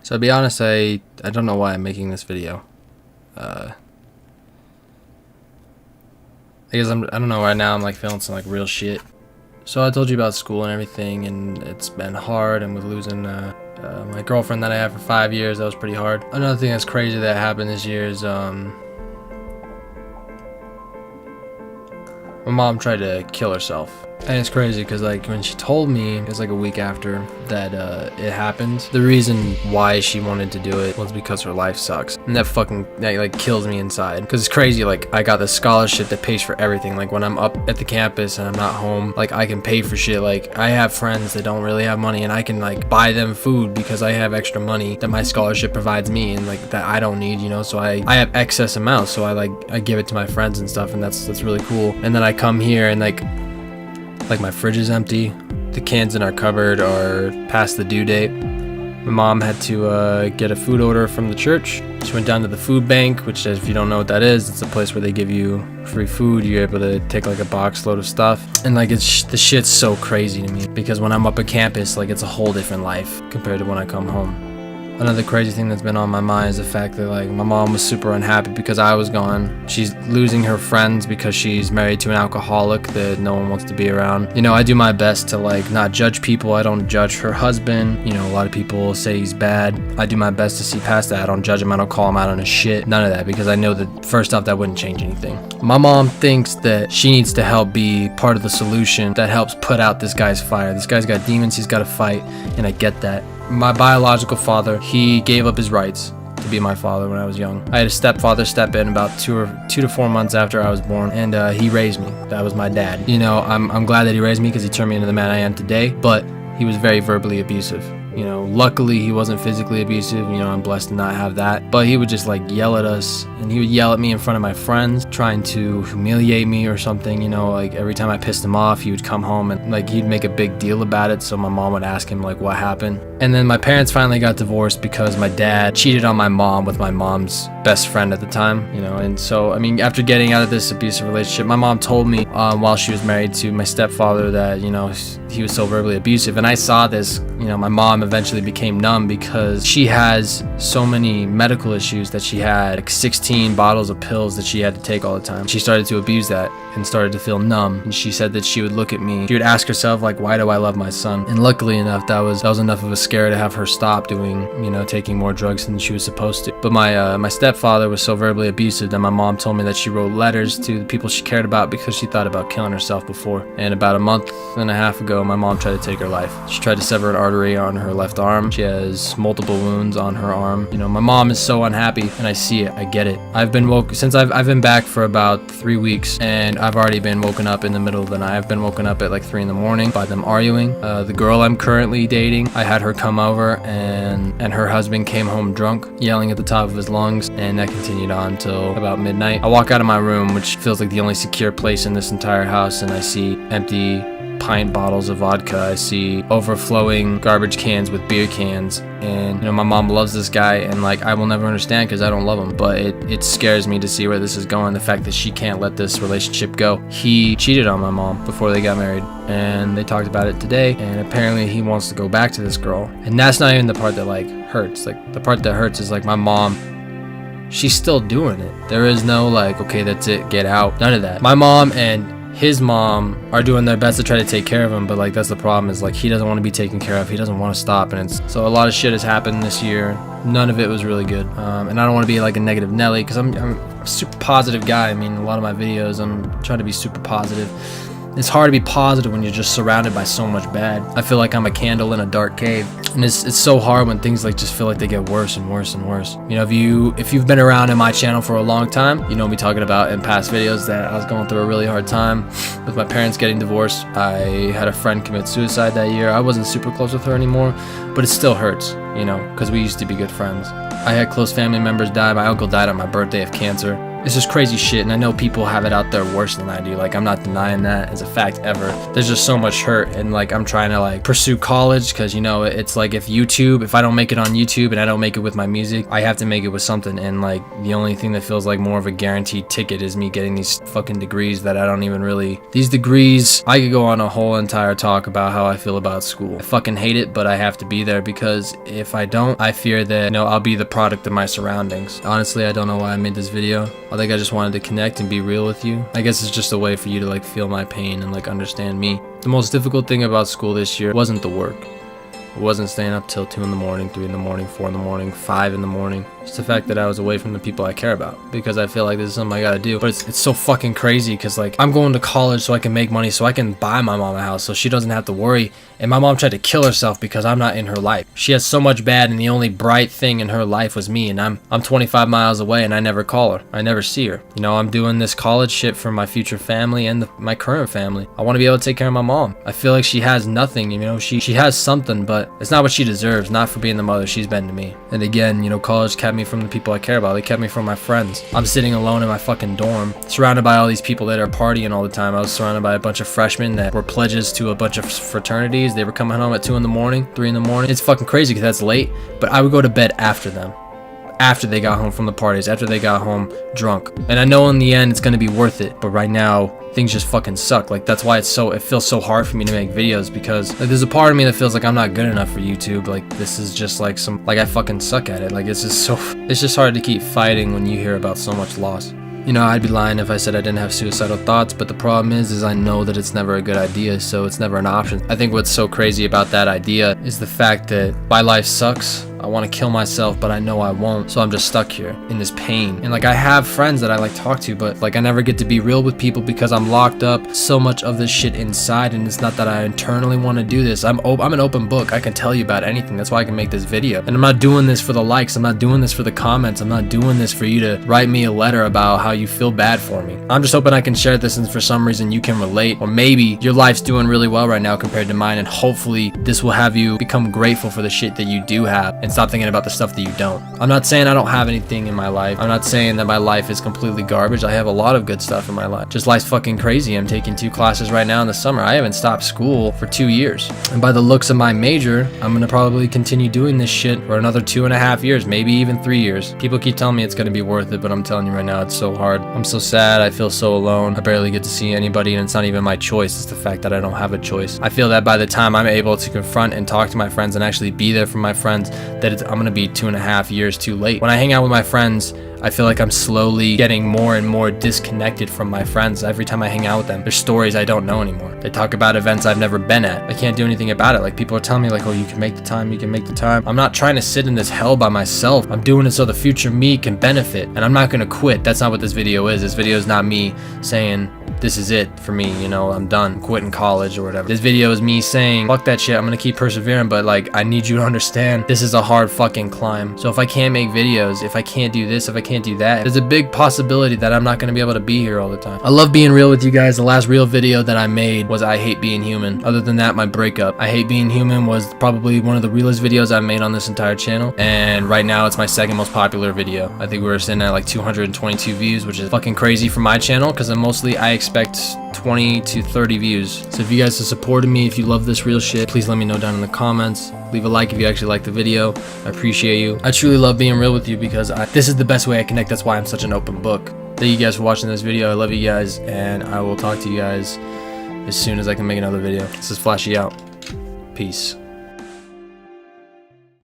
So to be honest, I don't know why I'm making this video. I guess I don't know, right now I'm like feeling some like real shit. So I told you about school and everything, and it's been hard, and with losing my girlfriend that I had for 5 years, that was pretty hard. Another thing that's crazy that happened this year is my mom tried to kill herself. And it's crazy because like when she told me, it was like a week after that it happened, the reason why she wanted to do it was because her life sucks. And that like kills me inside, because it's crazy. Like, I got this scholarship that pays for everything. Like, when I'm up at the campus and I'm not home, like, I can pay for shit. Like, I have friends that don't really have money, and I can like buy them food because I have extra money that my scholarship provides me, and like that I don't need, you know. So I have excess amounts, so I give it to my friends and stuff, and that's really cool. And then I come here and like my fridge is empty, the cans in our cupboard are past the due date. My mom had to get a food order from the church. She went down to the food bank, which, if you don't know what that is, it's a place where they give you free food. You're able to take like a box load of stuff, and like the shit's so crazy to me, because when I'm up at campus, like, it's a whole different life compared to when I come home. Another crazy thing that's been on my mind is the fact that like my mom was super unhappy because I was gone. She's losing her friends because she's married to an alcoholic that no one wants to be around. You know, I do my best to like not judge people. I don't judge her husband. You know, a lot of people say he's bad. I do my best to see past that. I don't judge him. I don't call him out on his shit. None of that, because I know that first off, that wouldn't change anything. My mom thinks that she needs to help be part of the solution that helps put out this guy's fire. This guy's got demons he's got to fight, and I get that. My biological father, he gave up his rights to be my father when I was young. I had a stepfather step in about 2 to 4 months after I was born, and he raised me. That was my dad. You know, I'm glad that he raised me, because he turned me into the man I am today, but he was very verbally abusive. You know, luckily he wasn't physically abusive. You know, I'm blessed to not have that. But he would just like yell at us, and he would yell at me in front of my friends, trying to humiliate me or something. You know, like every time I pissed him off, he would come home and like he'd make a big deal about it. So my mom would ask him like what happened. And then my parents finally got divorced because my dad cheated on my mom with my mom's best friend at the time. You know, and so I mean, after getting out of this abusive relationship, my mom told me while she was married to my stepfather that, you know, he was so verbally abusive. And I saw this. You know, my mom eventually became numb because she has so many medical issues that she had like 16 bottles of pills that she had to take all the time. She started to abuse that and started to feel numb. And she said that she would look at me, she would ask herself like, why do I love my son? And luckily enough, that was enough of a scare to have her stop doing, you know, taking more drugs than she was supposed to. But my stepfather was so verbally abusive that my mom told me that she wrote letters to the people she cared about because she thought about killing herself before. And about a month and a half ago, my mom tried to take her life. She tried to sever an artery on her left arm. She has multiple wounds on her arm. You know, my mom is so unhappy, and I see it. I get it. I've been woke since I've been back for about 3 weeks, and I've already been woken up in the middle of the night. I've been woken up at like 3 in the morning by them arguing. The girl I'm currently dating, I had her come over, and her husband came home drunk, yelling at the top of his lungs, and that continued on till about midnight. I walk out of my room, which feels like the only secure place in this entire house, and I see empty pint bottles of vodka. I see overflowing garbage cans with beer cans, and you know, my mom loves this guy, and like I will never understand because I don't love him, but it scares me to see where this is going. The fact that she can't let this relationship go. He cheated on my mom before they got married, and they talked about it today, and apparently he wants to go back to this girl. And that's not even the part that like hurts. Like the part that hurts is like my mom, she's still doing it. There is no like, okay, that's it, get out. None of that. My mom and his mom are doing their best to try to take care of him, but like that's the problem, is like he doesn't want to be taken care of. He doesn't want to stop, and it's so a lot of shit has happened this year. None of it was really good, and I don't want to be like a negative Nelly, because I'm a super positive guy. I mean, a lot of my videos I'm trying to be super positive. It's hard to be positive when you're just surrounded by so much bad. I feel like I'm a candle in a dark cave, and it's so hard when things like just feel like they get worse and worse and worse. You know, if you've been around in my channel for a long time, you know me talking about in past videos that I was going through a really hard time with my parents getting divorced. I had a friend commit suicide that year. I wasn't super close with her anymore, but it still hurts, you know, because we used to be good friends. I had close family members die. My uncle died on my birthday of cancer. It's just crazy shit, and I know people have it out there worse than I do. Like, I'm not denying that as a fact ever. There's just so much hurt, and like I'm trying to like pursue college because, you know, it's like if I don't make it on YouTube and I don't make it with my music, I have to make it with something. And like the only thing that feels like more of a guaranteed ticket is me getting these fucking degrees that I don't even really. These degrees, I could go on a whole entire talk about how I feel about school. I fucking hate it, but I have to be there because if I don't, I fear that, you know, I'll be the product of my surroundings. Honestly, I don't know why I made this video. I think I just wanted to connect and be real with you. I guess it's just a way for you to like feel my pain and like understand me. The most difficult thing about school this year wasn't the work. It wasn't staying up till 2 in the morning, 3 in the morning, 4 in the morning, 5 in the morning. It's the fact that I was away from the people I care about because I feel like this is something I gotta do. But it's so fucking crazy because like I'm going to college so I can make money so I can buy my mom a house so she doesn't have to worry. And my mom tried to kill herself because I'm not in her life. She has so much bad and the only bright thing in her life was me, and I'm 25 miles away and I never call her. I never see her. You know, I'm doing this college shit for my future family and my current family. I want to be able to take care of my mom. I feel like she has nothing, you know, she has something, but it's not what she deserves, not for being the mother she's been to me. And again, you know, college kept me from the people I care about. They kept me from my friends. I'm sitting alone in my fucking dorm, surrounded by all these people that are partying all the time. I was surrounded by a bunch of freshmen that were pledges to a bunch of fraternities. They were coming home at 2 in the morning, 3 in the morning. It's fucking crazy because that's late, but I would go to bed after them. After they got home from the parties, after they got home drunk. And I know in the end it's gonna be worth it, but right now things just fucking suck. Like that's why it feels so hard for me to make videos, because like there's a part of me that feels like I'm not good enough for YouTube. Like this is just like I fucking suck at it. Like it's just hard to keep fighting when you hear about so much loss. You know, I'd be lying if I said I didn't have suicidal thoughts, but the problem is I know that it's never a good idea, so it's never an option. I think what's so crazy about that idea is the fact that my life sucks. I want to kill myself, but I know I won't, so I'm just stuck here in this pain. And like I have friends that I like talk to, but like I never get to be real with people because I'm locked up so much of this shit inside. And it's not that I internally want to do this. I'm an open book. I can tell you about anything. That's why I can make this video. And I'm not doing this for the likes. I'm not doing this for the comments. I'm not doing this for you to write me a letter about how you feel bad for me. I'm just hoping I can share this and for some reason you can relate, or maybe your life's doing really well right now compared to mine, and hopefully this will have you become grateful for the shit that you do have and stop thinking about the stuff that you don't. I'm not saying I don't have anything in my life. I'm not saying that my life is completely garbage. I have a lot of good stuff in my life. Just life's fucking crazy. I'm taking 2 classes right now in the summer. I haven't stopped school for 2 years. And by the looks of my major, I'm gonna probably continue doing this shit for another 2.5 years, maybe even 3 years. People keep telling me it's gonna be worth it, but I'm telling you right now, it's so hard. I'm so sad. I feel so alone. I barely get to see anybody, and it's not even my choice. It's the fact that I don't have a choice. I feel that by the time I'm able to confront and talk to my friends and actually be there for my friends, that I'm gonna be 2.5 years too late. When I hang out with my friends, I feel like I'm slowly getting more and more disconnected from my friends. Every time I hang out with them, there's stories I don't know anymore. They talk about events I've never been at. I can't do anything about it. Like people are telling me like, oh, you can make the time, you can make the time. I'm not trying to sit in this hell by myself. I'm doing it so the future me can benefit, and I'm not gonna quit. That's not what this video is. This video is not me saying this is it for me, you know, I'm done, quitting college or whatever. This video is me saying, fuck that shit, I'm gonna keep persevering, but like, I need you to understand this is a hard fucking climb. So if I can't make videos, if I can't do this, if I can't do that, there's a big possibility that I'm not gonna be able to be here all the time. I love being real with you guys. The last real video that I made was I Hate Being Human. Other than that, my breakup. I Hate Being Human was probably one of the realest videos I've made on this entire channel, and right now it's my second most popular video. I think we're sitting at like 222 views, which is fucking crazy for my channel, because I expect 20 to 30 views. So if you guys have supported me, if you love this real shit, please let me know down in the comments. Leave a like if you actually like the video. I appreciate you. I truly love being real with you because this is the best way I connect. That's why I'm such an open book. Thank you guys for watching this video. I love you guys, and I will talk to you guys as soon as I can make another video. This is Flashy out. Peace.